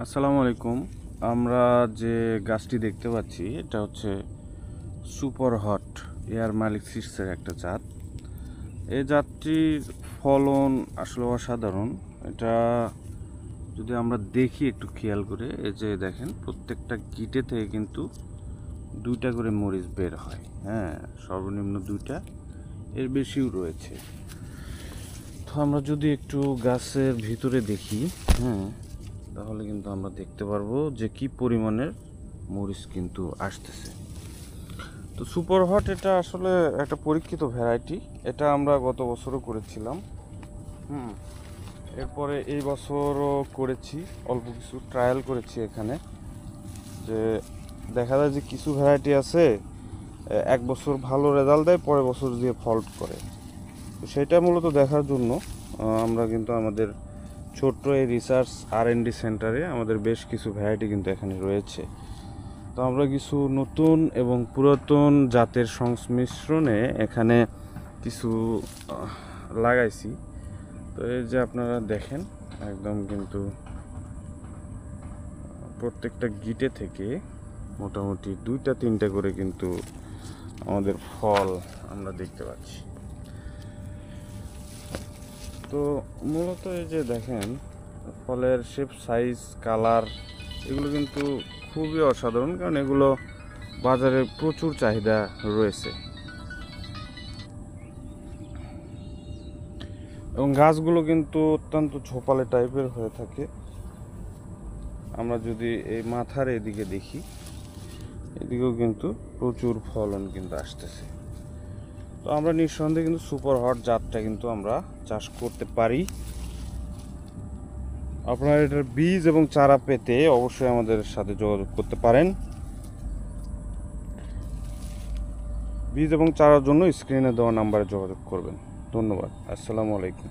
আসসালামু আলাইকুম। আমরা যে গাছটি দেখতে পাচ্ছি এটা হচ্ছে সুপার হট এয়ার মালিক সিডসের একটা জাত। এই জাতটির ফলন আসলে অসাধারণ। এটা যদি আমরা দেখি একটু খেয়াল করে, এই যে দেখেন প্রত্যেকটা গিটে থেকে কিন্তু দুইটা করে মরিচ বের হয়। হ্যাঁ, সর্বনিম্ন দুইটা, এর বেশিও রয়েছে। তো আমরা যদি একটু গাছের ভিতরে দেখি, হ্যাঁ, তাহলে কিন্তু আমরা দেখতে পারবো যে কি পরিমাণের মরিচ কিন্তু আসতেছে। তো সুপার হট এটা আসলে একটা পরীক্ষিত ভ্যারাইটি। এটা আমরা গত বছরও করেছিলাম। এরপরে এই বছরও করেছি, অল্প কিছু ট্রায়াল করেছি এখানে। যে দেখা যায় যে কিছু ভ্যারাইটি আছে এক বছর ভালো রেজাল্ট দেয়, পরের বছর দিয়ে ফল্ট করে। তো সেটা মূলত দেখার জন্য আমরা কিন্তু আমাদের ছোট্ট এই রিসার্চ R&D সেন্টারে আমাদের বেশ কিছু ভ্যারাইটি কিন্তু এখানে রয়েছে। তো আমরা কিছু নতুন এবং পুরাতন জাতের সংমিশ্রণে এখানে কিছু লাগাইছি। তো এই যে আপনারা দেখেন, একদম কিন্তু প্রত্যেকটা গিটে থেকে মোটামুটি দুইটা তিনটা করে কিন্তু আমাদের ফল আমরা দেখতে পাচ্ছি। তো মূলত এই যে দেখেন ফলের শেপ, সাইজ, কালার এগুলো কিন্তু খুবই অসাধারণ, কারণ এগুলো বাজারে প্রচুর চাহিদা রয়েছে। এবং গাছগুলো কিন্তু অত্যন্ত ঝোপালে টাইপের হয়ে থাকে। আমরা যদি এই মাথার এদিকে দেখি, এদিকেও কিন্তু প্রচুর ফলন কিন্তু আসতেছে। তো আমরা নিঃসন্দেহে কিন্তু সুপার হট জাতটা কিন্তু আমরা চাষ করতে পারি। আপনারা এটার বীজ এবং চারা পেতে অবশ্যই আমাদের সাথে যোগাযোগ করতে পারেন। বীজ এবং চারার জন্য স্ক্রিনে দেওয়া নাম্বারে যোগাযোগ করবেন। ধন্যবাদ। আসসালামু আলাইকুম।